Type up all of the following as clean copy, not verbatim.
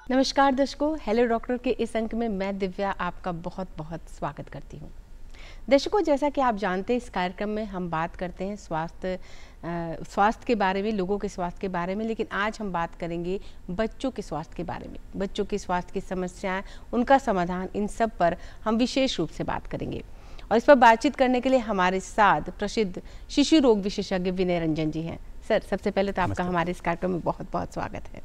नमस्कार दर्शकों, hello doctor के इस अंक में मैं दिव्या आपका बहुत बहुत स्वागत करती हूँ। दर्शकों, जैसा कि आप जानते हैं, इस कार्यक्रम में हम बात करते हैं स्वास्थ्य के बारे में, लोगों के स्वास्थ्य के बारे में, लेकिन आज हम बात करेंगे बच्चों के स्वास्थ्य के बारे में। बच्चों के स्वास्थ्य की समस्याएं, उनका समाधान, इन सब पर हम विशेष रूप से बात करेंगे। और इस पर बातचीत करने के लिए हमारे साथ प्रसिद्ध शिशु रोग विशेषज्ञ विनय रंजन जी हैं। सर, सबसे पहले तो आपका हमारे इस कार्यक्रम में बहुत बहुत स्वागत है।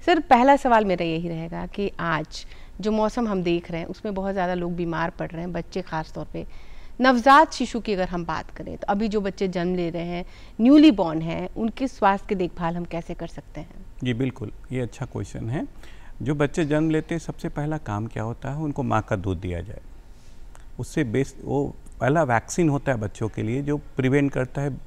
सर, पहला सवाल मेरा यही रहेगा कि आज जो मौसम हम देख रहे हैं उसमें बहुत ज़्यादा लोग बीमार पड़ रहे हैं, बच्चे खास तौर पे। नवजात शिशु की अगर हम बात करें तो अभी जो बच्चे जन्म ले रहे हैं, न्यूली बॉर्न हैं, उनके स्वास्थ्य की देखभाल हम कैसे कर सकते हैं? जी बिल्कुल, ये अच्छा क्वेश्चन है। जो बच्चे जन्म लेते हैं सबसे पहला काम क्या होता है, उनको माँ का दूध दिया जाए। उससे बेस्ट वो पहला वैक्सीन होता है बच्चों के लिए जो प्रिवेंट करता है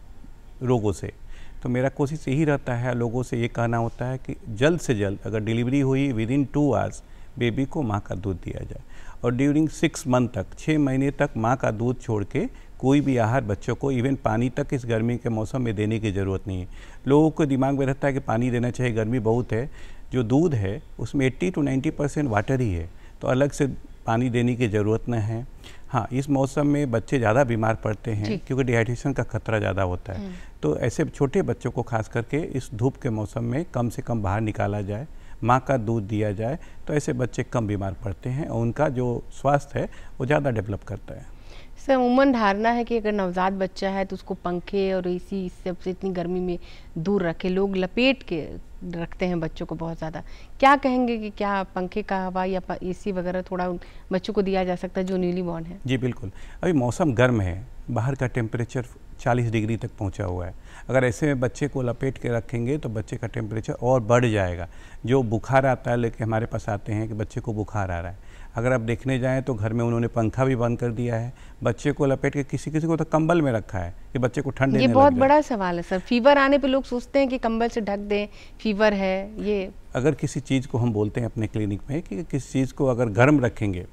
रोगों से। तो मेरा कोशिश यही रहता है, लोगों से ये कहना होता है कि जल्द से जल्द अगर डिलीवरी हुई विदिन 2 आवर्स बेबी को माँ का दूध दिया जाए। और ड्यूरिंग 6 मंथ तक, 6 महीने तक माँ का दूध छोड़ के कोई भी आहार बच्चों को, इवन पानी तक इस गर्मी के मौसम में देने की ज़रूरत नहीं है। लोगों को दिमाग में रहता है कि पानी देना चाहिए, गर्मी बहुत है। जो दूध है उसमें 80 to 90% वाटर ही है, तो अलग से पानी देने की ज़रूरत न है। हाँ, इस मौसम में बच्चे ज़्यादा बीमार पड़ते हैं क्योंकि डिहाइड्रेशन का खतरा ज़्यादा होता है। तो ऐसे छोटे बच्चों को खास करके इस धूप के मौसम में कम से कम बाहर निकाला जाए, माँ का दूध दिया जाए, तो ऐसे बच्चे कम बीमार पड़ते हैं और उनका जो स्वास्थ्य है वो ज़्यादा डेवलप करता है। सर, उमूमन धारणा है कि अगर नवजात बच्चा है तो उसको पंखे और एसी सबसे इतनी गर्मी में दूर रखे, लोग लपेट के रखते हैं बच्चों को बहुत ज़्यादा। क्या कहेंगे कि क्या पंखे का हवा या एसी वगैरह थोड़ा बच्चों को दिया जा सकता है जो न्यूली बॉर्न है? जी बिल्कुल, अभी मौसम गर्म है, बाहर का टेम्परेचर 40 डिग्री तक पहुंचा हुआ है। अगर ऐसे में बच्चे को लपेट के रखेंगे तो बच्चे का टेम्परेचर और बढ़ जाएगा। जो बुखार आता है, लेके हमारे पास आते हैं कि बच्चे को बुखार आ रहा है, अगर आप देखने जाएं तो घर में उन्होंने पंखा भी बंद कर दिया है, बच्चे को लपेट के किसी किसी को तो कंबल में रखा है कि बच्चे को ठंड ये बहुत बड़ा सवाल है सर। फीवर आने पे लोग सोचते हैं कि कंबल से ढक दें, फीवर है ये। अगर किसी चीज़ को हम बोलते हैं अपने क्लिनिक में कि किसी चीज़ को अगर गर्म रखेंगे,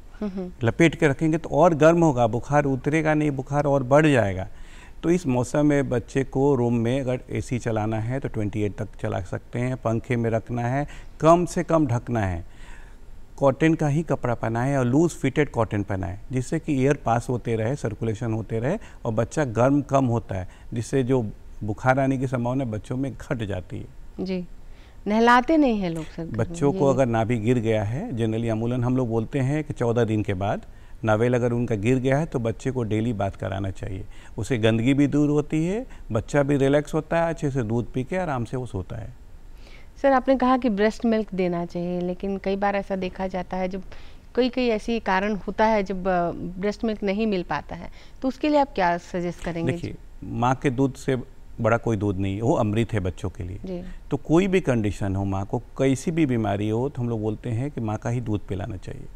लपेट के रखेंगे तो और गर्म होगा, बुखार उतरेगा नहीं, बुखार और बढ़ जाएगा। तो इस मौसम में बच्चे को रूम में अगर एसी चलाना है तो 28 तक चला सकते हैं, पंखे में रखना है, कम से कम ढकना है, कॉटन का ही कपड़ा पहनाएं और लूज फिटेड कॉटन पहनाएं, जिससे कि एयर पास होते रहे, सर्कुलेशन होते रहे और बच्चा गर्म कम होता है, जिससे जो बुखार आने की संभावना बच्चों में घट जाती है। जी, नहलाते नहीं हैं लोग सर बच्चों को। अगर नाभि गिर गया है, जनरली अमूलन हम लोग बोलते हैं कि 14 दिन के बाद नावेल अगर उनका गिर गया है तो बच्चे को डेली बात कराना चाहिए। उससे गंदगी भी दूर होती है, बच्चा भी रिलैक्स होता है, अच्छे से दूध पी के आराम से वो सोता है। सर, आपने कहा कि ब्रेस्ट मिल्क देना चाहिए, लेकिन कई बार ऐसा देखा जाता है जब कई ऐसी कारण होता है जब ब्रेस्ट मिल्क नहीं मिल पाता है, तो उसके लिए आप क्या सजेस्ट करेंगे? देखिए, माँ के दूध से बड़ा कोई दूध नहीं है, वो अमृत है बच्चों के लिए। तो कोई भी कंडीशन हो, माँ को कैसी भी बीमारी हो, तो हम लोग बोलते हैं कि माँ का ही दूध पिलाना चाहिए।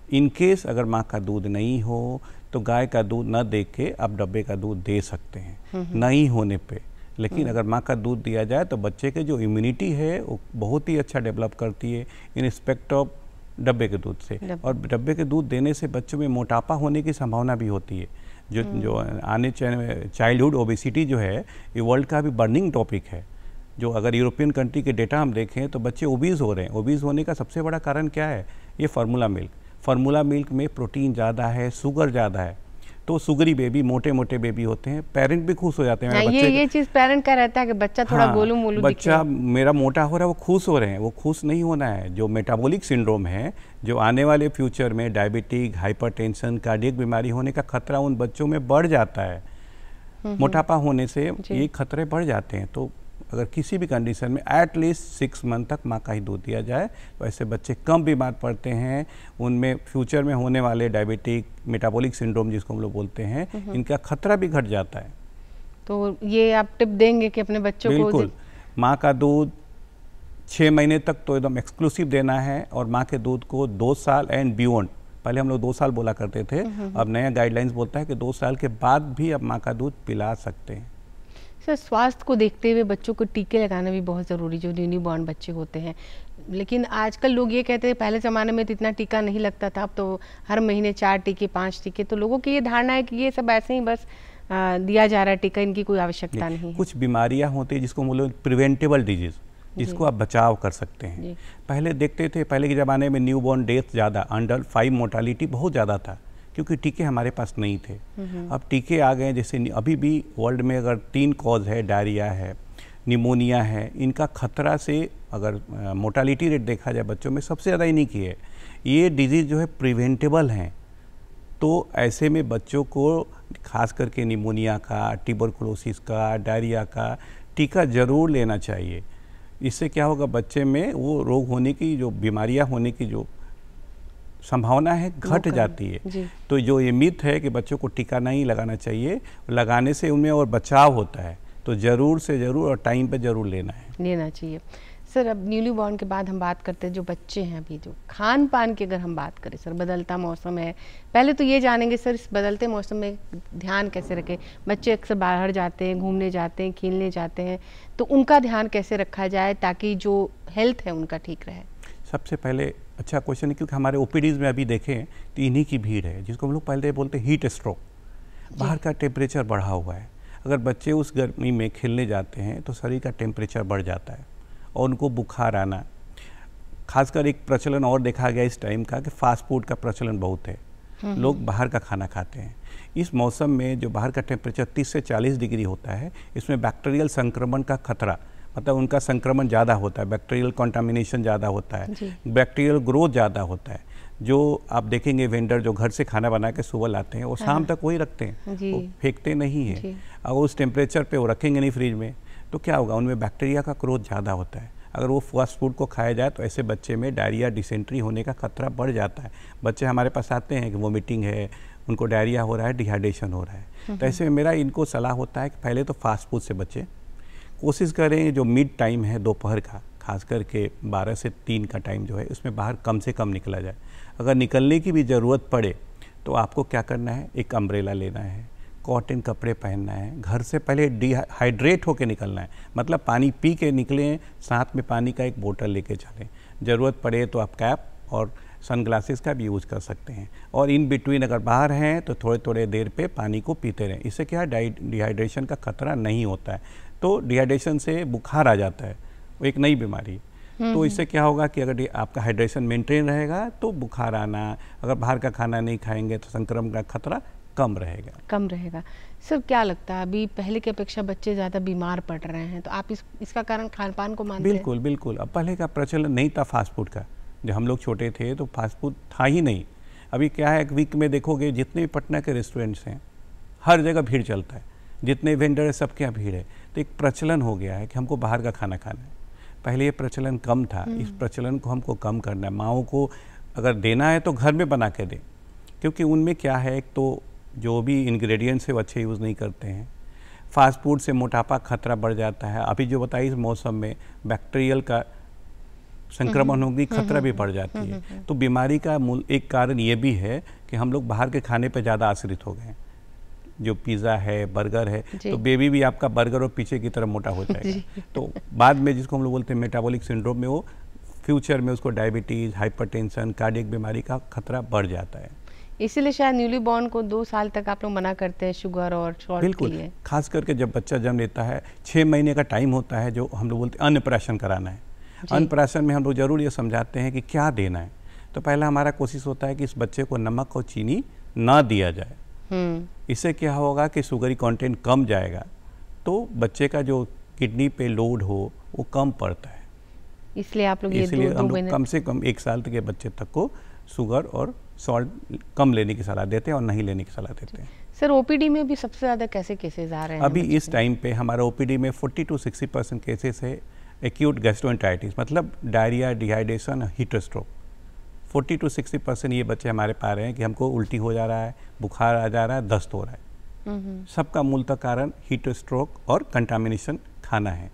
इन केस अगर माँ का दूध नहीं हो तो गाय का दूध न दे के आप डब्बे का दूध दे सकते हैं, नहीं होने पे। लेकिन अगर माँ का दूध दिया जाए तो बच्चे के जो इम्यूनिटी है वो बहुत ही अच्छा डेवलप करती है इन रिस्पेक्ट ऑफ डब्बे के दूध से। और डब्बे के दूध देने से बच्चों में मोटापा होने की संभावना भी होती है। जो आने चाइल्डहुड ओबेसिटी जो है, ये वर्ल्ड का भी बर्निंग टॉपिक है। जो अगर यूरोपियन कंट्री के डेटा हम देखें तो बच्चे ओबीज हो रहे हैं। ओबीज होने का सबसे बड़ा कारण क्या है? ये फार्मूला मिल्क। फार्मूला मिल्क में प्रोटीन ज़्यादा है, शुगर ज़्यादा है, तो शुगरी बेबी, मोटे मोटे बेबी होते हैं, पेरेंट भी खुश हो जाते हैं। ये चीज़ पेरेंट का रहता है कि बच्चा थोड़ा गोलू मोलू दिखे, बच्चा मेरा मोटा हो रहा है, वो खुश हो रहे हैं। वो खुश नहीं होना है। जो मेटाबॉलिक सिंड्रोम है, जो आने वाले फ्यूचर में डायबिटिक, हाइपरटेंशन, कार्डियक बीमारी होने का खतरा उन बच्चों में बढ़ जाता है। मोटापा होने से ये खतरे बढ़ जाते हैं। तो अगर किसी भी कंडीशन में एटलीस्ट 6 मंथ तक माँ का ही दूध दिया जाए तो ऐसे बच्चे कम बीमार पड़ते हैं। उनमें फ्यूचर में होने वाले डायबिटिक, मेटाबॉलिक सिंड्रोम जिसको हम लोग बोलते हैं, इनका खतरा भी घट जाता है। तो ये आप टिप देंगे कि अपने बच्चों को? बिल्कुल, माँ का दूध 6 महीने तक तो एकदम एक्सक्लूसिव देना है और माँ के दूध को 2 साल एंड बियॉन्ड, पहले हम लोग 2 साल बोला करते थे, अब नया गाइडलाइंस बोलता है कि 2 साल के बाद भी अब माँ का दूध पिला सकते हैं। सर, स्वास्थ्य को देखते हुए बच्चों को टीके लगाना भी बहुत ज़रूरी, जो न्यूली बॉर्न बच्चे होते हैं। लेकिन आजकल लोग ये कहते हैं पहले ज़माने में तो इतना टीका नहीं लगता था, अब तो हर महीने 4 टीके 5 टीके। तो लोगों की ये धारणा है कि ये सब ऐसे ही बस दिया जा रहा है टीका, इनकी कोई आवश्यकता नहीं है। कुछ बीमारियां होती है जिसको हम लोग प्रिवेंटेबल डिजीज़, जिसको आप बचाव कर सकते हैं। पहले देखते थे, पहले के ज़माने में न्यूबॉर्न डेथ ज़्यादा, अंडर 5 मोर्टालिटी बहुत ज़्यादा था, क्योंकि टीके हमारे पास नहीं थे। अब टीके आ गए, जैसे अभी भी वर्ल्ड में अगर 3 कॉज है, डायरिया है, निमोनिया है, इनका खतरा से अगर मोर्टालिटी रेट देखा जाए बच्चों में सबसे ज़्यादा इन्हीं की है। ये डिजीज़ जो है प्रिवेंटेबल हैं, तो ऐसे में बच्चों को खास करके निमोनिया का, ट्यूबरकुलोसिस का, डायरिया का टीका ज़रूर लेना चाहिए। इससे क्या होगा, बच्चे में वो रोग होने की, जो बीमारियां होने की जो संभावना है घट जाती है। तो जो ये मिथ है कि बच्चों को टीका नहीं लगाना चाहिए, लगाने से उनमें और बचाव होता है, तो ज़रूर से ज़रूर और टाइम पे ज़रूर लेना चाहिए। सर, अब न्यूली बॉर्न के बाद हम बात करते हैं जो बच्चे हैं अभी, जो खान पान की अगर हम बात करें सर, बदलता मौसम है, पहले तो ये जानेंगे सर इस बदलते मौसम में ध्यान कैसे रखें। बच्चे अक्सर बाहर जाते हैं, घूमने जाते हैं, खेलने जाते हैं, तो उनका ध्यान कैसे रखा जाए ताकि जो हेल्थ है उनका ठीक रहे? सबसे पहले अच्छा क्वेश्चन है, क्योंकि हमारे ओपीडीज़ में अभी देखें तो इन्हीं की भीड़ है, जिसको हम लोग पहले बोलते हैं हीट स्ट्रोक। बाहर का टेम्परेचर बढ़ा हुआ है, अगर बच्चे उस गर्मी में खेलने जाते हैं तो शरीर का टेम्परेचर बढ़ जाता है और उनको बुखार आना। खासकर एक प्रचलन और देखा गया इस टाइम का कि फास्ट फूड का प्रचलन बहुत है, लोग बाहर का खाना खाते हैं। इस मौसम में जो बाहर का टेम्परेचर 30 से 40 डिग्री होता है, इसमें बैक्टीरियल संक्रमण का खतरा, मतलब उनका संक्रमण ज़्यादा होता है, बैक्टीरियल कंटामिनेशन ज़्यादा होता है, बैक्टीरियल ग्रोथ ज़्यादा होता है। जो आप देखेंगे वेंडर जो घर से खाना बना के सुबह लाते हैं, वो शाम तक वही रखते हैं, वो फेंकते नहीं है। अगर उस टेम्परेचर पे वो रखेंगे नहीं फ्रिज में, तो क्या होगा, उनमें बैक्टीरिया का ग्रोथ ज़्यादा होता है। अगर वो फास्ट फूड को खाया जाए तो ऐसे बच्चे में डायरिया, डिसेंट्री होने का खतरा बढ़ जाता है। बच्चे हमारे पास आते हैं कि वोमिटिंग है, उनको डायरिया हो रहा है, डिहाइड्रेशन हो रहा है। तो ऐसे में मेरा इनको सलाह होता है कि पहले तो फास्ट फूड से बचें, कोशिश करें जो मिड टाइम है दोपहर का, खास करके 12 से 3 का टाइम जो है, उसमें बाहर कम से कम निकला जाए। अगर निकलने की भी ज़रूरत पड़े तो आपको क्या करना है, एक अम्ब्रेला लेना है, कॉटन कपड़े पहनना है, घर से पहले डिहाइड्रेट होकर निकलना है, मतलब पानी पी के निकलें, साथ में पानी का एक बोतल लेके चलें। ज़रूरत पड़े तो आप कैप और सनग्लासेस का भी यूज़ कर सकते हैं, और इन बिटवीन अगर बाहर हैं तो थोड़े थोड़े देर पे पानी को पीते रहें। इससे क्या है, डिहाइड्रेशन का खतरा नहीं होता है। तो डिहाइड्रेशन से बुखार आ जाता है, वो एक नई बीमारी है। तो इससे क्या होगा कि अगर आपका हाइड्रेशन मेंटेन रहेगा तो बुखार आना, अगर बाहर का खाना नहीं खाएंगे तो संक्रमण का खतरा कम रहेगा। सर, क्या लगता है अभी पहले की अपेक्षा बच्चे ज़्यादा बीमार पड़ रहे हैं, तो आप इसका कारण खान पान को मानते हैं? बिल्कुल। अब पहले का प्रचलन नहीं था फास्ट फूड का, जब हम लोग छोटे थे तो फास्ट फूड था ही नहीं। अभी क्या है, एक वीक में देखोगे जितने भी पटना के रेस्टोरेंट्स हैं, हर जगह भीड़ चलता है, जितने वेंडर है सबके यहाँ भीड़ है। तो एक प्रचलन हो गया है कि हमको बाहर का खाना खाना है। पहले ये प्रचलन कम था, इस प्रचलन को हमको कम करना है। माओं को अगर देना है तो घर में बना के दें, क्योंकि उनमें क्या है, एक तो जो भी इंग्रेडिएंट्स है वो अच्छे यूज़ नहीं करते हैं। फास्ट फूड से मोटापा खतरा बढ़ जाता है। अभी जो बताइए, इस मौसम में बैक्टीरियल का संक्रमण होगी, खतरा भी बढ़ जाती है। तो बीमारी का मूल एक कारण ये भी है कि हम लोग बाहर के खाने पे ज़्यादा आश्रित हो गए हैं। जो पिज़्ज़ा है, बर्गर है, तो बेबी भी आपका बर्गर और पीछे की तरफ मोटा हो जाएगा। तो बाद में जिसको हम लोग बोलते हैं मेटाबॉलिक सिंड्रोम में, वो फ्यूचर में उसको डायबिटीज़, हाइपरटेंशन, कार्डियक बीमारी का खतरा बढ़ जाता है। इसीलिए शायद न्यूली बॉर्न को 2 साल तक आप लोग मना करते हैं शुगर और सॉल्ट के लिए। खास करके जब बच्चा जन्म लेता है, 6 महीने का टाइम होता है, जो हम लोग बोलते हैं अन्नप्राशन कराना है। अन्नप्राशन में हम लोग जरूर ये समझाते हैं कि क्या देना है। तो पहला हमारा कोशिश होता है कि इस बच्चे को नमक और चीनी ना दिया जाए। इससे क्या होगा कि शुगरी कंटेंट कम जाएगा, तो बच्चे का जो किडनी पे लोड हो वो कम पड़ता है। इसलिए आप लोग हम लोग कम से कम 1 साल तक के बच्चे तक को शुगर और सॉल्ट कम लेने की सलाह देते हैं और नहीं लेने की सलाह देते हैं। सर, ओपीडी में भी सबसे ज़्यादा कैसे केसेस आ रहे हैं? अभी इस टाइम पे हमारा ओपीडी में 40 to 60% केसेस है एक्यूट गैस्ट्रोएंटेराइटिस, मतलब diarrhoea, dehydration, heat stroke. 40 to 60% ये बच्चे हमारे पा रहे हैं कि हमको उल्टी हो जा रहा है, बुखार आ जा रहा है, दस्त हो रहा है। सबका मूलतः कारण हीट स्ट्रोक और कंटामिनेशन खाना है।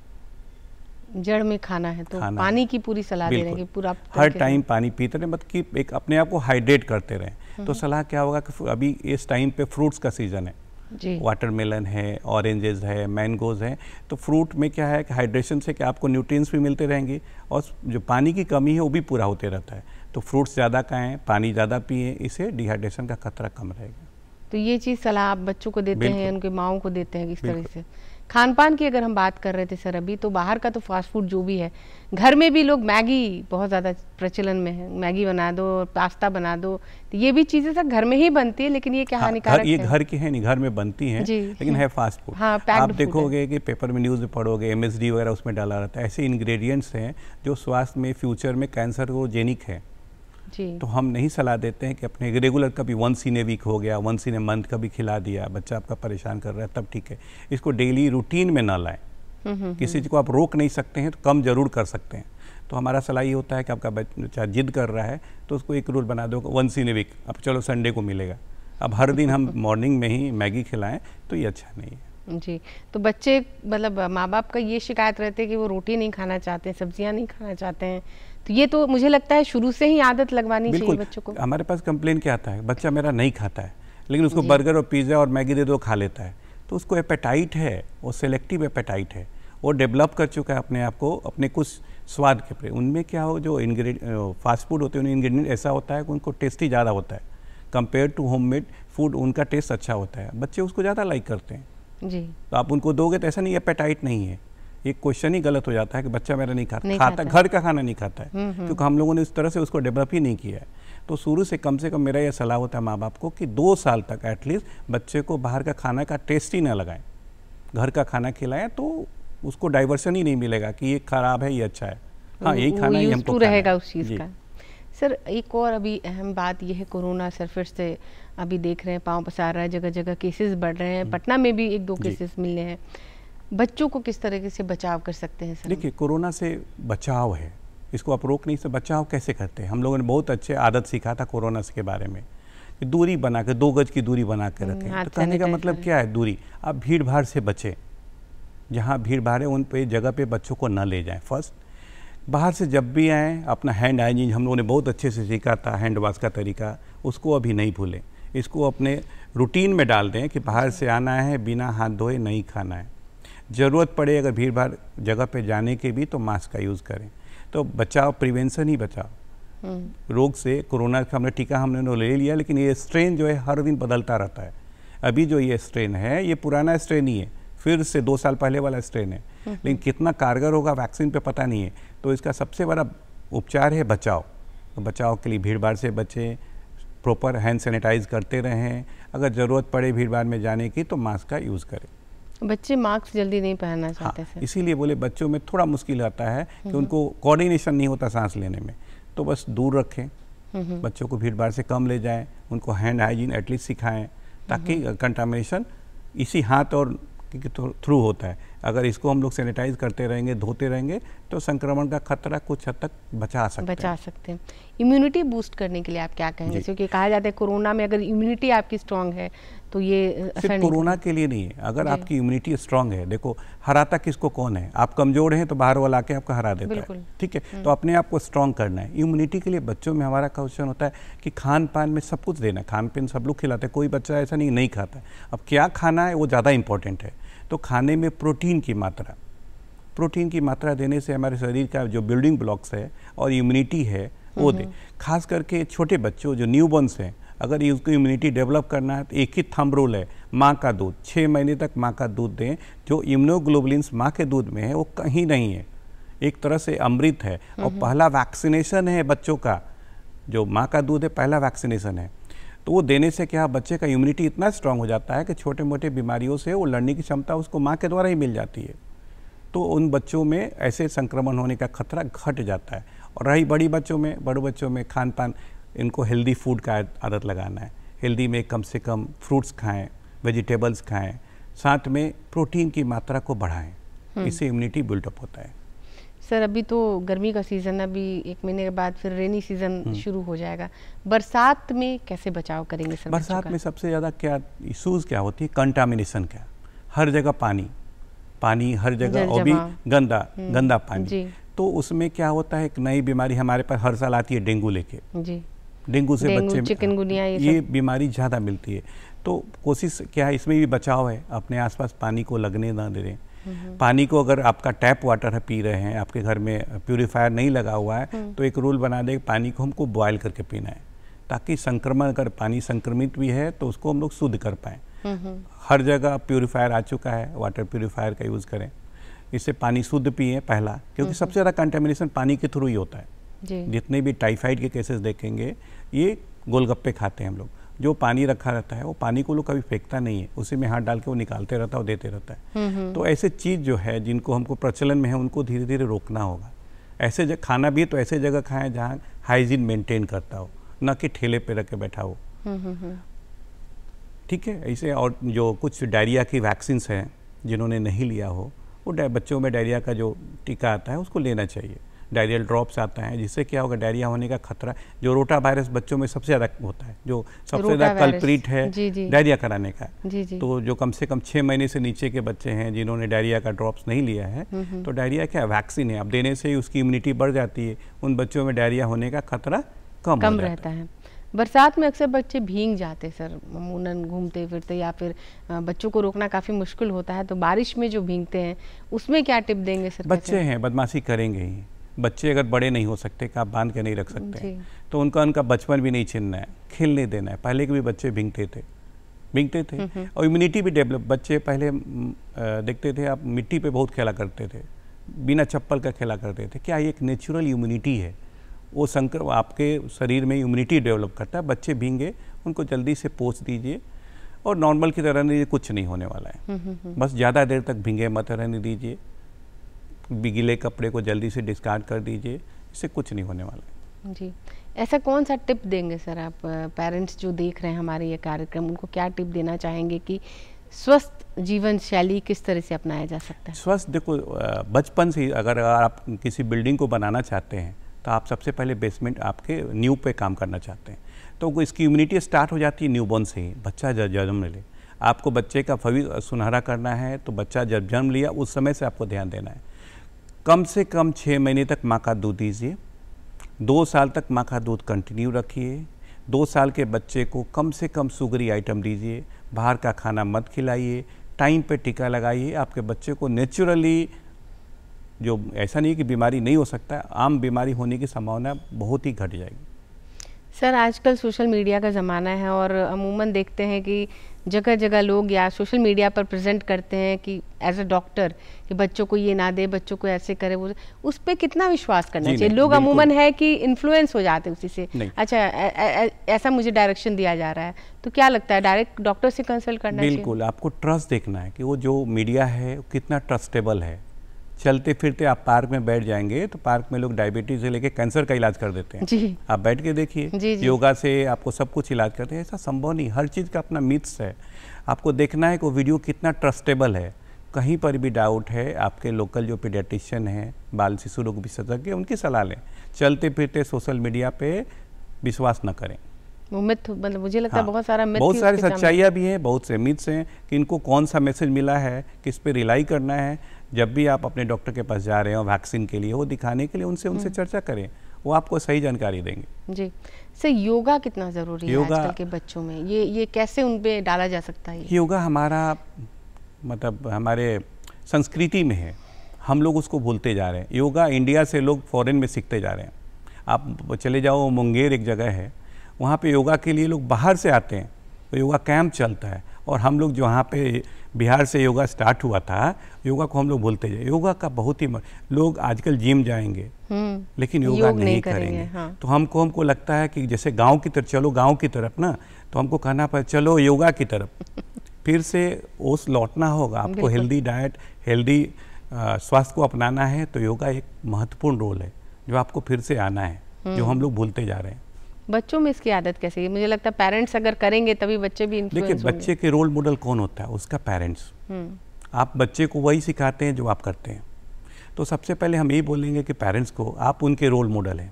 जड़ में खाना है, तो पानी की पूरी सलाह दे रहे हैं कि पूरा हर टाइम पानी पीते रहे, मतलब कि एक अपने आप को हाइड्रेट करते रहें। तो सलाह क्या होगा कि अभी इस टाइम पे फ्रूट्स का सीजन है, वाटरमेलन है, ऑरेंजेस है, मैंगोज है। तो फ्रूट में क्या है कि हाइड्रेशन से कि आपको न्यूट्रिएंट्स भी मिलते रहेंगे और जो पानी की कमी है वो भी पूरा होते रहता है। तो फ्रूट्स ज़्यादा खाएं, पानी ज़्यादा पिएं, इससे डिहाइड्रेशन का खतरा कम रहेगा। तो ये चीज़ सलाह आप बच्चों को देते हैं, उनके माओं को देते हैं किस तरह से? खान पान की अगर हम बात कर रहे थे सर अभी, तो बाहर का तो फास्ट फूड जो भी है, घर में भी लोग मैगी बहुत ज़्यादा प्रचलन में है, मैगी बना दो, पास्ता बना दो, तो ये भी चीज़ें सर घर में ही बनती है, लेकिन ये क्या हानिकारक ये घर की है नहीं, घर में बनती हैं लेकिन है फास्ट फूड। हाँ, आप देखोगे कि पेपर में न्यूज़ में पढ़ोगे MSG वगैरह उसमें डाला रहता है। ऐसे इंग्रेडिएंट्स हैं जो स्वास्थ्य में फ्यूचर में कैंसरोजेनिक है। तो हम नहीं सलाह देते हैं कि अपने रेगुलर कभी वंस इन ए वीक हो गया, वंस इन ए मंथ कभी खिला दिया, बच्चा आपका परेशान कर रहा है तब ठीक है। इसको डेली रूटीन में ना लाएं। किसी चीज़ को आप रोक नहीं सकते हैं तो कम जरूर कर सकते हैं। तो हमारा सलाह ये होता है कि आपका बच्चा जिद कर रहा है तो उसको एक रूल बना दो, वंस इन ए वीक, अब चलो संडे को मिलेगा। अब हर दिन हम मॉर्निंग में ही मैगी खिलाएं तो ये अच्छा नहीं है जी। तो बच्चे मतलब माँ बाप का ये शिकायत रहती है कि वो रोटी नहीं खाना चाहते हैं, सब्जियां नहीं खाना चाहते हैं, तो ये तो मुझे लगता है शुरू से ही आदत लगवानी चाहिए बच्चों को। हमारे पास कंप्लेन क्या आता है, बच्चा मेरा नहीं खाता है लेकिन उसको बर्गर और पिज़्ज़ा और मैगी दे दो खा लेता है। तो उसको एपेटाइट है, वो सेलेक्टिव एपेटाइट है, वो डेवलप कर चुका है अपने आप को अपने कुछ स्वाद के प्रति। उनमें क्या हो जो फास्ट फूड होते हैं उनमें इंग्रेडिएंट ऐसा होता है कि उनको टेस्टी ज़्यादा होता है कंपेयर टू होममेड फूड, उनका टेस्ट अच्छा होता है, बच्चे उसको ज़्यादा लाइक करते हैं जी। तो आप उनको दोगे तो ऐसा नहीं एपेटाइट नहीं है, ये क्वेश्चन ही गलत हो जाता है कि बच्चा मेरा नहीं खाता घर का खाना नहीं खाता है, क्योंकि हम लोगों ने इस तरह से उसको डेवलप ही नहीं किया है। तो शुरू से कम मेरा यह सलाह होता है माँ बाप को कि 2 साल तक एटलीस्ट बच्चे को बाहर का खाना का टेस्ट ही ना लगाएं, घर का खाना खिलाएं तो उसको डाइवर्सन ही नहीं मिलेगा कि ये खराब है ये अच्छा है, हाँ यही खाना ही हमको रहेगा उस चीज़ का। सर एक और अभी अहम बात यह है, कोरोना सर फिर से अभी देख रहे हैं पांव पसार रहा है, जगह जगह केसेस बढ़ रहे हैं, पटना में भी 1-2 केसेस मिले हैं। बच्चों को किस तरीके से बचाव कर सकते हैं सर? देखिए कोरोना से बचाव है, इसको आप रोक नहीं सकते। बचाव कैसे करते हैं, हम लोगों ने बहुत अच्छे आदत सीखा था कोरोना के बारे में कि दूरी बना के 2 गज की दूरी बना के रखें। तो कहने का मतलब क्या है, दूरी, आप भीड़ भाड़ से बचें, जहाँ भीड़ भाड़ है उन पे जगह पे बच्चों को न ले जाएं। फर्स्ट, बाहर से जब भी आएँ अपना हैंड हाइजीन हम लोगों ने बहुत अच्छे से सीखा था, हैंड वॉश का तरीका, उसको अभी नहीं भूलें। इसको अपने रूटीन में डाल दें कि बाहर से आना है बिना हाथ धोए नहीं खाना है। ज़रूरत पड़े अगर भीड़ भाड़ जगह पे जाने के भी तो मास्क का यूज़ करें। तो बचाव, प्रिवेंशन ही बचाव रोग से। कोरोना का हमने टीका हमने ले लिया, लेकिन ये स्ट्रेन जो है हर दिन बदलता रहता है। अभी जो ये स्ट्रेन है ये पुराना स्ट्रेन ही है, फिर से 2 साल पहले वाला स्ट्रेन है, लेकिन कितना कारगर होगा वैक्सीन पे पता नहीं है। तो इसका सबसे बड़ा उपचार है बचाव। तो बचाव के लिए भीड़ भाड़ से बचें, प्रॉपर हैंड सैनिटाइज करते रहें, अगर ज़रूरत पड़े भीड़ भाड़ में जाने की तो मास्क का यूज़ करें। बच्चे मास्क जल्दी नहीं पहनना चाहते हाँ, इसीलिए बोले बच्चों में थोड़ा मुश्किल आता है कि उनको कोऑर्डिनेशन नहीं होता सांस लेने में, तो बस दूर रखें, बच्चों को भीड़ भाड़ से कम ले जाएं, उनको हैंड हाइजीन एटलीस्ट सिखाएं ताकि कंटामिनेशन इसी हाथ और के थ्रू होता है। अगर इसको हम लोग सैनिटाइज करते रहेंगे, धोते रहेंगे तो संक्रमण का खतरा कुछ हद तक बचा सकते हैं। इम्यूनिटी बूस्ट करने के लिए आप क्या कहेंगे, क्योंकि कहा जाता है कोरोना में अगर इम्यूनिटी आपकी स्ट्रांग है तो ये सिर्फ कोरोना के लिए नहीं है, अगर आपकी इम्यूनिटी स्ट्रांग है, देखो हराता किसको कौन है, आप कमजोर हैं तो बाहर वाला आके आपको हरा देता है, ठीक है। तो अपने आप को स्ट्रांग करना है। इम्यूनिटी के लिए बच्चों में हमारा क्वेश्चन होता है कि खान पान में सब कुछ देना है। खान पान सब लोग खिलाते हैं, कोई बच्चा ऐसा नहीं खाता है। अब क्या खाना है वो ज़्यादा इंपॉर्टेंट है। तो खाने में प्रोटीन की मात्रा देने से हमारे शरीर का जो बिल्डिंग ब्लॉक्स है और इम्यूनिटी है वो दे। खास करके छोटे बच्चों जो न्यूबॉर्न्स हैं, अगर उसको इम्यूनिटी डेवलप करना है तो एक ही थंब रूल है, माँ का दूध। 6 महीने तक माँ का दूध दें। जो इम्यूनोग्लोबुलिन्स माँ के दूध में है वो कहीं नहीं है, एक तरह से अमृत है। और पहला वैक्सीनेशन है बच्चों का, जो माँ का दूध है पहला वैक्सीनेशन है। तो वो देने से क्या बच्चे का इम्यूनिटी इतना स्ट्रांग हो जाता है कि छोटे मोटे बीमारियों से वो लड़ने की क्षमता उसको माँ के द्वारा ही मिल जाती है। तो उन बच्चों में ऐसे संक्रमण होने का खतरा घट जाता है। और रही बड़े बच्चों में खान पान, इनको हेल्दी फूड का आदत लगाना है। हेल्दी में कम से कम फ्रूट्स खाएं, वेजिटेबल्स खाएं, साथ में प्रोटीन की मात्रा को बढ़ाएं, इससे इम्यूनिटी बिल्डअप होता है। सर अभी तो गर्मी का सीज़न, अभी 1 महीने के बाद फिर रेनी सीज़न शुरू हो जाएगा। बरसात में कैसे बचाव करेंगे सर? बरसात में सबसे ज़्यादा क्या इशूज़ क्या होती है, कंटामिनेशन का। हर जगह पानी हर जगह, और भी गंदा पानी। तो उसमें क्या होता है, एक नई बीमारी हमारे पास हर साल आती है, डेंगू लेके। डेंगू से बच्चे चिकनगुनिया ये बीमारी ज़्यादा मिलती है। तो कोशिश क्या है, इसमें भी बचाव है, अपने आसपास पानी को लगने ना दें। पानी को अगर आपका टैप वाटर है पी रहे हैं, आपके घर में प्यूरीफायर नहीं लगा हुआ है, तो एक रूल बना दें पानी को हमको बॉयल करके पीना है। ताकि संक्रमण, अगर पानी संक्रमित भी है तो उसको हम लोग शुद्ध कर पाएँ। हर जगह प्यूरीफायर आ चुका है, वाटर प्यूरीफायर का यूज़ करें, इससे पानी शुद्ध पिए पहला, क्योंकि सबसे ज़्यादा कंटेमिनेशन पानी के थ्रू ही होता है जी। जितने भी टाइफाइड के केसेस देखेंगे, ये गोलगप्पे खाते हैं हम लोग, जो पानी रखा रहता है वो पानी को लोग कभी फेंकता नहीं है, उसी में हाथ डाल के वो निकालते रहता है और देते रहता है। तो ऐसे चीज़ जो है जिनको हमको प्रचलन में है उनको धीरे धीरे रोकना होगा। ऐसे खाना भी तो ऐसे जगह खाएं जहाँ हाइजीन मेंटेन करता हो, न कि ठेले पे रख के बैठा हो। ठीक है, ऐसे। और जो कुछ डायरिया की वैक्सीन्स हैं जिन्होंने नहीं लिया हो, वो बच्चों में डायरिया का जो टीका आता है उसको लेना चाहिए। डायरियल ड्रॉप्स आता है, जिससे क्या होगा, डायरिया होने का खतरा, जो रोटा वायरस बच्चों में सबसे ज़्यादा होता है, जो सबसे ज़्यादा कल्प्रिट है डायरिया कराने का। तो जो कम से कम 6 महीने से नीचे के बच्चे हैं जिन्होंने डायरिया का ड्रॉप्स नहीं लिया है, तो डायरिया क्या वैक्सीन है, अब देने से ही उसकी इम्यूनिटी बढ़ जाती है, उन बच्चों में डायरिया होने का खतरा कम रहता है। बरसात में अक्सर बच्चे भीग जाते सर, अमूमन घूमते फिरते, या फिर बच्चों को रोकना काफ़ी मुश्किल होता है, तो बारिश में जो भीगते हैं उसमें क्या टिप देंगे सर? बच्चे हैं, बदमाशी करेंगे ही। बच्चे अगर बड़े नहीं हो सकते, आप बांध के नहीं रख सकते, तो उनका बचपन भी नहीं छीनना है, खेलने देना है। पहले के भी बच्चे भीगते थे और इम्यूनिटी भी डेवलप। बच्चे पहले देखते थे, आप मिट्टी पे बहुत खेला करते थे, बिना चप्पल का खेला करते थे। क्या ये एक नेचुरल इम्यूनिटी है, वो आपके शरीर में इम्यूनिटी डेवलप करता है। बच्चे भींगे, उनको जल्दी से पोंछ दीजिए और नॉर्मल की तरह नहीं, कुछ नहीं होने वाला है। बस ज़्यादा देर तक भींगे मत रहने दीजिए, गीले कपड़े को जल्दी से डिस्कार्ड कर दीजिए, इससे कुछ नहीं होने वाला है। जी, ऐसा कौन सा टिप देंगे सर आप, पेरेंट्स जो देख रहे हैं हमारे ये कार्यक्रम, उनको क्या टिप देना चाहेंगे कि स्वस्थ जीवन शैली किस तरह से अपनाया जा सकता है? स्वस्थ, देखो बचपन से अगर आप किसी बिल्डिंग को बनाना चाहते हैं तो आप सबसे पहले बेसमेंट, आपके नींव पे काम करना चाहते हैं, तो इसकी इम्यूनिटी स्टार्ट हो जाती है न्यूबॉर्न से ही। बच्चा जब जन्म ले, आपको बच्चे का भविष्य सुनहरा करना है, तो बच्चा जब जन्म लिया उस समय से आपको ध्यान देना है। कम से कम 6 महीने तक माँ का दूध दीजिए, 2 साल तक माँ का दूध कंटिन्यू रखिए। 2 साल के बच्चे को कम से कम शुगरी आइटम दीजिए, बाहर का खाना मत खिलाइए, टाइम पे टीका लगाइए। आपके बच्चे को नेचुरली, जो ऐसा नहीं कि बीमारी नहीं हो सकता, आम बीमारी होने की संभावना बहुत ही घट जाएगी। सर, आजकल सोशल मीडिया का ज़माना है और अमूमन देखते हैं कि जगह जगह लोग या सोशल मीडिया पर प्रेजेंट करते हैं कि एज अ डॉक्टर कि बच्चों को ये ना दे, बच्चों को ऐसे करे, वो उस पर कितना विश्वास करना चाहिए? लोग अमूमन है कि इन्फ्लुएंस हो जाते हैं उसी से, अच्छा ऐसा मुझे डायरेक्शन दिया जा रहा है, तो क्या लगता है डायरेक्ट डॉक्टर से कंसल्ट करना चाहिए? बिल्कुल, आपको ट्रस्ट देखना है कि वो जो मीडिया है कितना ट्रस्टेबल है। चलते फिरते आप पार्क में बैठ जाएंगे तो पार्क में लोग डायबिटीज से लेके कैंसर का इलाज कर देते हैं जी। आप बैठ के देखिए, योगा से आपको सब कुछ इलाज करते हैं। ऐसा संभव नहीं, हर चीज़ का अपना मिथ्स है। आपको देखना है कि वो वीडियो कितना ट्रस्टेबल है। कहीं पर भी डाउट है, आपके लोकल जो पीडियाट्रिशियन हैं, बाल शिशु रोग विशेषज्ञ, उनकी सलाह लें। चलते फिरते सोशल मीडिया पे विश्वास न करें। वो मिथ, मतलब मुझे लगता है बहुत सारा मिथ, बहुत सारी सच्चाइयाँ भी हैं, बहुत से मिथ्स हैं कि इनको कौन सा मैसेज मिला है, किस पे रिलाई करना है। जब भी आप अपने डॉक्टर के पास जा रहे हो वैक्सीन के लिए, वो दिखाने के लिए उनसे चर्चा करें, वो आपको सही जानकारी देंगे। जी सर, योगा कितना ज़रूरी है आजकल के बच्चों में? ये कैसे उन पे डाला जा सकता है? योगा हमारा मतलब हमारे संस्कृति में है, हम लोग उसको भूलते जा रहे हैं। योगा इंडिया से लोग फॉरेन में सीखते जा रहे हैं। आप चले जाओ, मुंगेर एक जगह है, वहाँ पे योगा के लिए लोग बाहर से आते हैं, तो योगा कैंप चलता है। और हम लोग जो वहाँ पे बिहार से योगा स्टार्ट हुआ था, योगा को हम लोग भूलते जाए। योगा का बहुत ही लोग आजकल जिम जाएंगे लेकिन योगा नहीं करेंगे। हाँ। तो हमको लगता है कि जैसे गांव की तरफ चलो, गांव की तरफ ना, तो हमको कहना पड़े चलो योगा की तरफ। फिर से ओस लौटना होगा आपको। हेल्दी डाइट, हेल्दी स्वास्थ्य को अपनाना है, तो योगा एक महत्वपूर्ण रोल है जो आपको फिर से आना है, जो हम लोग भूलते जा रहे हैं। बच्चों में इसकी आदत कैसे है? मुझे लगता है पेरेंट्स अगर करेंगे तभी बच्चे भी इन्फ्लुएंस होंगे। देखिए, बच्चे के रोल मॉडल कौन होता है? उसका पेरेंट्स। आप बच्चे को वही सिखाते हैं जो आप करते हैं। तो सबसे पहले हम यही बोलेंगे कि पेरेंट्स को आप उनके रोल मॉडल हैं,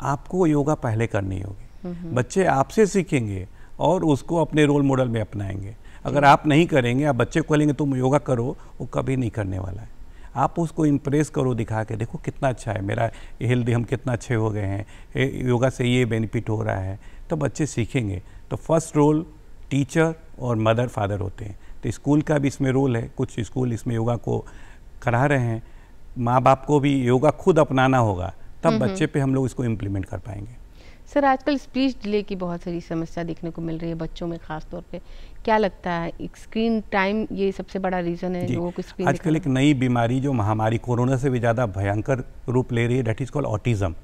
आपको योगा पहले करनी होगी। बच्चे आपसे सीखेंगे और उसको अपने रोल मॉडल में अपनाएंगे। अगर आप नहीं करेंगे, आप बच्चे को बोलेंगे तुम योगा करो, वो कभी नहीं करने वाला है। आप उसको इम्प्रेस करो, दिखा के देखो कितना अच्छा है मेरा हेल्दी, हम कितना अच्छे हो गए हैं, योगा से ये बेनिफिट हो रहा है, तो बच्चे सीखेंगे। तो फर्स्ट रोल टीचर और मदर फादर होते हैं। तो स्कूल का भी इसमें रोल है, कुछ स्कूल इसमें योगा को करा रहे हैं। माँ बाप को भी योगा खुद अपनाना होगा, तब बच्चे पे हम लोग इसको इम्प्लीमेंट कर पाएंगे। सर आजकल स्पीच डिले की बहुत सारी समस्या देखने को मिल रही है बच्चों में खास तौर पे, क्या लगता है स्क्रीन टाइम ये सबसे बड़ा रीज़न है लोगों को स्क्रीन? आजकल एक नई बीमारी जो महामारी कोरोना से भी ज़्यादा भयंकर रूप ले रही है, that is called autism.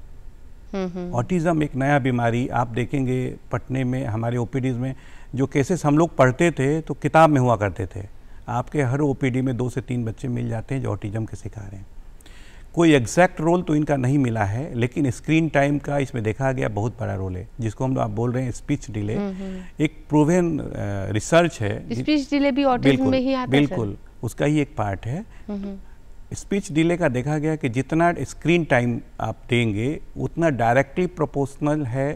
Autism एक नया बीमारी आप देखेंगे पटने में हमारे ओपीडीज़ में जो केसेस हम लोग पढ़ते थे तो किताब में हुआ करते थे, आपके हर ओपीडी में 2 से 3 बच्चे मिल जाते हैं जो ऑटिज़म के शिकार हैं। कोई एग्जैक्ट रोल तो इनका नहीं मिला है, लेकिन स्क्रीन टाइम का इसमें देखा गया बहुत बड़ा रोल है, जिसको हम आप बोल रहे हैं स्पीच डिले। एक प्रूवन रिसर्च है। स्पीच डिले भी ऑटिज्म में ही आता है? बिल्कुल, उसका ही एक पार्ट है। स्पीच डिले का देखा गया कि जितना स्क्रीन टाइम आप देंगे उतना डायरेक्टली प्रोपोर्शनल है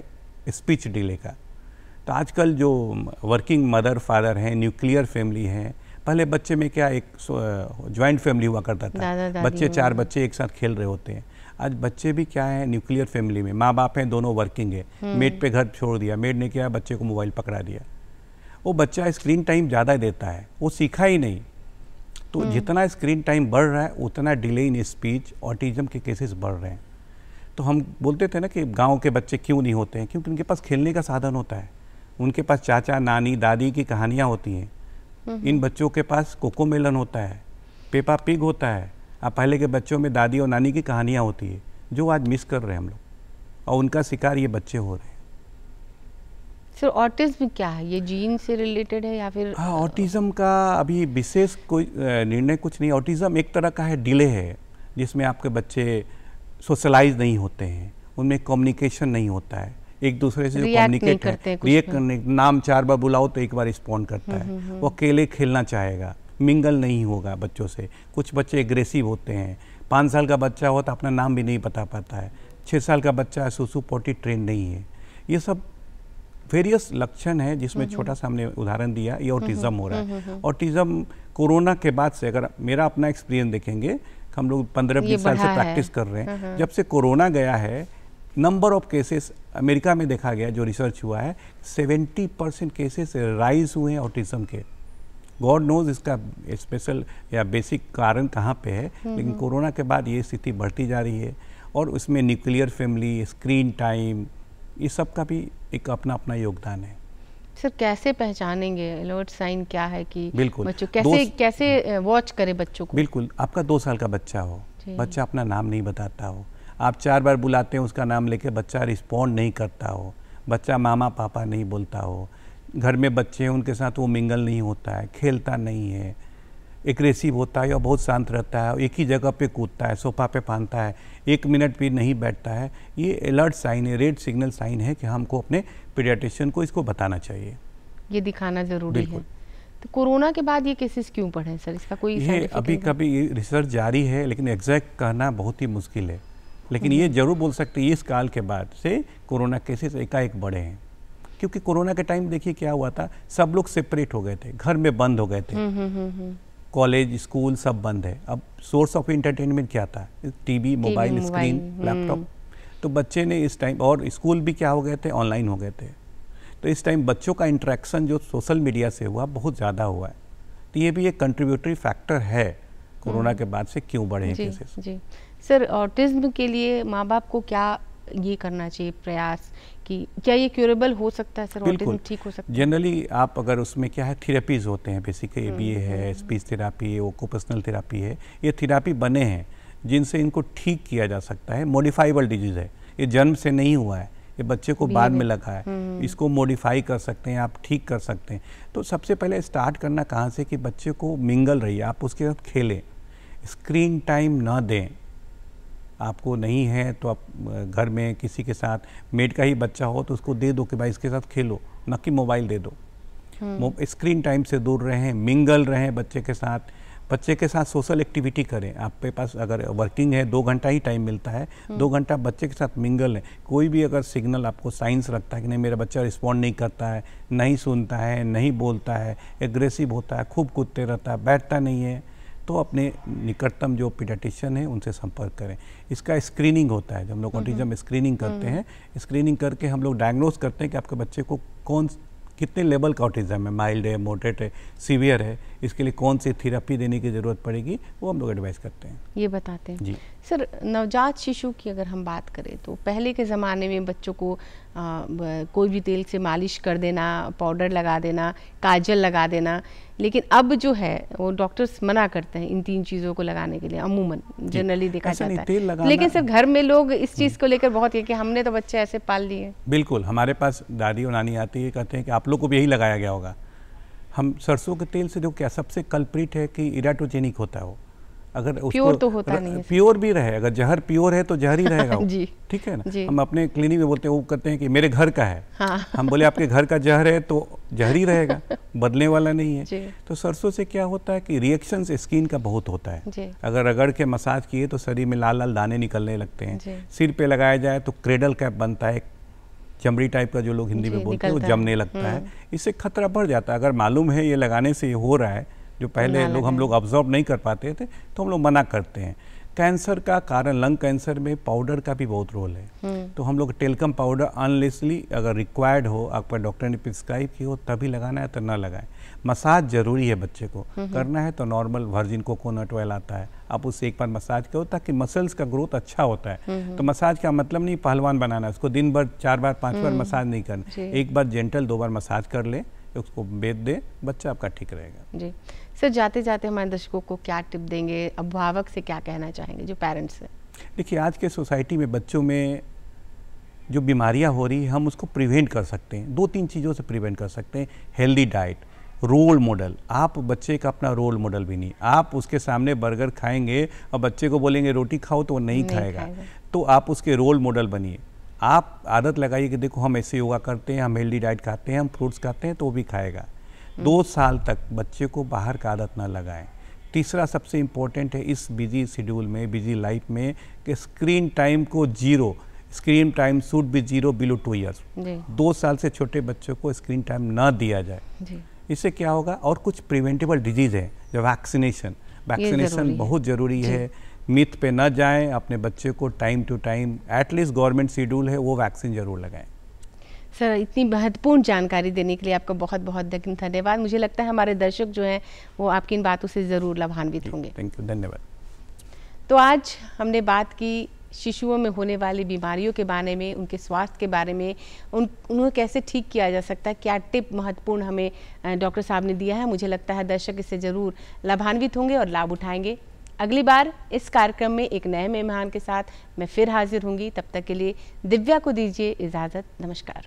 स्पीच डिले का। तो आजकल जो वर्किंग मदर फादर हैं, न्यूक्लियर फैमिली हैं, पहले बच्चे में क्या एक जॉइंट फैमिली हुआ करता था, बच्चे 4 बच्चे एक साथ खेल रहे होते हैं। आज बच्चे भी क्या है न्यूक्लियर फैमिली में, माँ बाप हैं दोनों वर्किंग है, मेड पे घर छोड़ दिया, मेड ने क्या बच्चे को मोबाइल पकड़ा दिया, वो बच्चा स्क्रीन टाइम ज़्यादा देता है, वो सीखा ही नहीं। तो जितना स्क्रीन टाइम बढ़ रहा है उतना डिले इन स्पीच ऑटिज्म के केसेस बढ़ रहे हैं। तो हम बोलते थे ना कि गाँव के बच्चे क्यों नहीं होते हैं, क्योंकि उनके पास खेलने का साधन होता है, उनके पास चाचा नानी दादी की कहानियाँ होती हैं। इन बच्चों के पास कोकोमेलन होता है, पेपा पिग होता है। अब पहले के बच्चों में दादी और नानी की कहानियाँ होती है जो आज मिस कर रहे हैं हम लोग, और उनका शिकार ये बच्चे हो रहे हैं। सर ऑटिज्म क्या है, ये जीन से रिलेटेड है या फिर? हाँ, ऑटिज्म का अभी विशेष कोई निर्णय कुछ नहीं। ऑटिज्म एक तरह का है डिले है, जिसमें आपके बच्चे सोशलाइज नहीं होते हैं, उनमें कम्युनिकेशन नहीं होता है, एक दूसरे से कम्युनिकेट है, रिएक्ट करने, नाम 4 बार बुलाओ तो एक बार रिस्पॉन्ड करता है, वो अकेले खेलना चाहेगा, मिंगल नहीं होगा बच्चों से। कुछ बच्चे एग्रेसिव होते हैं, 5 साल का बच्चा हो तो अपना नाम भी नहीं बता पाता है, 6 साल का बच्चा सुसु पोटी ट्रेन नहीं है। ये सब वेरियस लक्षण है जिसमें छोटा सा हमने उदाहरण दिया, ये ऑटिज्म हो रहा है। ऑटिज्म कोरोना के बाद से, अगर मेरा अपना एक्सपीरियंस देखेंगे, हम लोग 15-20 साल से प्रैक्टिस कर रहे हैं, जब से कोरोना गया है नंबर ऑफ केसेस अमेरिका में देखा गया, जो रिसर्च हुआ है 70% केसेस राइज हुए हैं ऑटिज्म के। गॉड नोज इसका स्पेशल या बेसिक कारण कहाँ पे है, लेकिन कोरोना के बाद ये स्थिति बढ़ती जा रही है। और उसमें न्यूक्लियर फैमिली, स्क्रीन टाइम, ये सब का भी एक अपना अपना योगदान है। सर कैसे पहचानेंगे, अलर्ट साइन क्या है कि बिल्कुल बच्चों कैसे वॉच करें बच्चों को? बिल्कुल, आपका 2 साल का बच्चा हो, बच्चा अपना नाम नहीं बताता हो, आप 4 बार बुलाते हैं उसका नाम लेके बच्चा रिस्पॉन्ड नहीं करता हो, बच्चा मामा पापा नहीं बोलता हो, घर में बच्चे हैं उनके साथ वो मिंगल नहीं होता है, खेलता नहीं है, एग्रेसिव होता है या बहुत शांत रहता है, एक ही जगह पे कूदता है, सोफा पे फांदता है, 1 मिनट भी नहीं बैठता है, ये अलर्ट साइन है, रेड सिग्नल साइन है कि हमको अपने पीडियाट्रिशियन को इसको बताना चाहिए, ये दिखाना ज़रूरी है। तो कोरोना के बाद ये केसेस क्यों बढ़े सर, इसका कोई ये अभी कभी रिसर्च जारी है, लेकिन एग्जैक्ट कहना बहुत ही मुश्किल है। लेकिन ये जरूर बोल सकते हैं इस काल के बाद से कोरोना केसेस एकाएक बढ़े हैं, क्योंकि कोरोना के टाइम देखिए क्या हुआ था, सब लोग सेपरेट हो गए थे, घर में बंद हो गए थे, कॉलेज स्कूल सब बंद है। अब सोर्स ऑफ एंटरटेनमेंट क्या था, टीवी मोबाइल स्क्रीन लैपटॉप। तो बच्चे ने इस टाइम, और स्कूल भी क्या हो गए थे, ऑनलाइन हो गए थे, तो इस टाइम बच्चों का इंटरेक्शन जो सोशल मीडिया से हुआ बहुत ज़्यादा हुआ है। तो ये भी एक कंट्रीब्यूटरी फैक्टर है कोरोना के बाद से क्यों बढ़े हैं केसेस। जी सर, ऑटिज्म के लिए माँ बाप को क्या ये करना चाहिए प्रयास कि क्या ये क्यूरेबल हो सकता है सर, ऑटिज्म ठीक हो सकता है? जनरली आप अगर उसमें क्या है, थेरेपीज होते हैं, बेसिकली ABA है, स्पीच थेरापी है, ओक्यूपेशनल थेरापी है, ये थेरापी बने हैं जिनसे इनको ठीक किया जा सकता है। मॉडिफाइबल डिजीज़ है, ये जन्म से नहीं हुआ है, ये बच्चे को बाद में लगा है, इसको मॉडिफाई कर सकते हैं, आप ठीक कर सकते हैं। तो सबसे पहले स्टार्ट करना कहाँ से कि बच्चे को मिंगल रहिए, आप उसके साथ खेलें, स्क्रीन टाइम ना दें। आपको नहीं है तो आप घर में किसी के साथ, मेड का ही बच्चा हो तो उसको दे दो कि भाई इसके साथ खेलो, न कि मोबाइल दे दो। स्क्रीन टाइम से दूर रहें, मिंगल रहें बच्चे के साथ सोशल एक्टिविटी करें। आपके पास अगर वर्किंग है 2 घंटा ही टाइम मिलता है, 2 घंटा बच्चे के साथ मिंगल है। कोई भी अगर सिग्नल आपको साइंस रखता है कि नहीं मेरा बच्चा रिस्पॉन्ड नहीं करता है, नहीं सुनता है, नहीं बोलता है, एग्रेसिव होता है, खूब कूदते रहता है, बैठता नहीं है, तो अपने निकटतम जो पीडियाट्रिशियन है उनसे संपर्क करें। इसका स्क्रीनिंग होता है, जब हम लोग ऑटिज्म स्क्रीनिंग करते हैं, स्क्रीनिंग करके हम लोग डायग्नोस करते हैं कि आपके बच्चे को कितने लेवल का ऑटिज्म है, माइल्ड है, मॉडरेट है, सीवियर है, इसके लिए कौन सी थेरेपी देने की ज़रूरत पड़ेगी, वो हम लोग एडवाइस करते हैं, ये बताते हैं। जी सर नवजात शिशु की अगर हम बात करें तो पहले के ज़माने में बच्चों को कोई भी तेल से मालिश कर देना, पाउडर लगा देना, काजल लगा देना, लेकिन अब जो है वो डॉक्टर्स मना करते हैं इन 3 चीज़ों को लगाने के लिए, अमूमन जनरली देखा जाता है। लेकिन सर घर में लोग इस चीज़ को लेकर बहुत है कि हमने तो बच्चे ऐसे पाल लिए। बिल्कुल, हमारे पास दादी और नानी आती है, कहते हैं कि आप लोग को भी यही लगाया गया होगा। हम सरसों के तेल से जो क्या सबसे कल्प्रिट है कि इराटोजेनिक होता है वो, अगर प्योर तो होता नहीं है, प्योर भी रहे, अगर जहर प्योर है तो जहर ही रहेगा जी, ठीक है ना। हम अपने क्लिनिक में बोलते हैं, वो कहते हैं कि मेरे घर का है। हाँ। हम बोले आपके घर का जहर है तो जहर ही रहेगा, बदलने वाला नहीं है। तो सरसों से क्या होता है कि रिएक्शन स्किन का बहुत होता है। अगर रगड़ के मसाज किए तो शरीर में लाल लाल दाने निकलने लगते हैं। सिर पे लगाया जाए तो क्रेडल कैप बनता है, चमड़ी टाइप का जो लोग हिंदी में बोलते हैं, वो जमने लगता है। इससे खतरा बढ़ जाता है। अगर मालूम है ये लगाने से ये हो रहा है, जो पहले हम लोग ऑब्जर्व नहीं कर पाते थे, तो हम लोग मना करते हैं। कैंसर का कारण, लंग कैंसर में पाउडर का भी बहुत रोल है। तो हम लोग टेल्कम पाउडर अनलेसली अगर रिक्वायर्ड हो, आपका डॉक्टर ने प्रिस्क्राइब की हो तभी लगाना है, तो ना लगाएं। मसाज जरूरी है, बच्चे को करना है तो नॉर्मल वर्जिन कोकोनट ऑयल आता है, आप उससे एक बार मसाज करो ताकि मसल्स का ग्रोथ अच्छा होता है। तो मसाज का मतलब नहीं पहलवान बनाना, उसको दिन भर 4 बार 5 बार मसाज नहीं करना, एक बार जेंटल 2 बार मसाज कर ले, उसको बेच दे, बच्चा आपका ठीक रहेगा। जी सर, जाते जाते हमारे दर्शकों को क्या टिप देंगे, अभिभावक से क्या कहना चाहेंगे जो पेरेंट्स हैं? देखिए, आज के सोसाइटी में बच्चों में जो बीमारियां हो रही है, हम उसको प्रिवेंट कर सकते हैं। 2-3 चीज़ों से प्रिवेंट कर सकते हैं। हेल्दी डाइट, रोल मॉडल, आप बच्चे का अपना रोल मॉडल भी नहीं, आप उसके सामने बर्गर खाएंगे और बच्चे को बोलेंगे रोटी खाओ तो वो नहीं खाएगा, तो आप उसके रोल मॉडल बनिए। आप आदत लगाइए कि देखो हम ऐसे योगा करते हैं, हम हेल्दी डाइट खाते हैं, हम फ्रूट्स खाते हैं, तो वो भी खाएगा। 2 साल तक बच्चे को बाहर का आदत ना लगाएं। तीसरा सबसे इम्पोर्टेंट है इस बिजी शेड्यूल में, बिजी लाइफ में, कि स्क्रीन टाइम को 0, screen time should be 0 below 2 years. 2 साल से छोटे बच्चों को स्क्रीन टाइम ना दिया जाए। इससे क्या होगा, और कुछ प्रिवेंटेबल डिजीज़ है, जो वैक्सीनेशन बहुत ज़रूरी है। मिथ पे न जाएं, अपने बच्चे को time to time, at least government schedule है वो वैक्सीन जरूर लगाएं। सर, इतनी महत्वपूर्ण जानकारी देने के लिए आपका बहुत बहुत धन्यवाद। मुझे लगता है हमारे दर्शक जो हैं वो आपकी इन बातों से ज़रूर लाभान्वित होंगे। थैंक यू, धन्यवाद। तो आज हमने बात की शिशुओं में होने वाली बीमारियों के बारे में, उनके स्वास्थ्य के बारे में, उन्हें कैसे ठीक किया जा सकता है, क्या टिप महत्वपूर्ण हमें डॉक्टर साहब ने दिया है। मुझे लगता है दर्शक इससे ज़रूर लाभान्वित होंगे और लाभ उठाएंगे। अगली बार इस कार्यक्रम में एक नए मेहमान के साथ मैं फिर हाजिर होंगी। तब तक के लिए दिव्या को दीजिए इजाज़त। नमस्कार।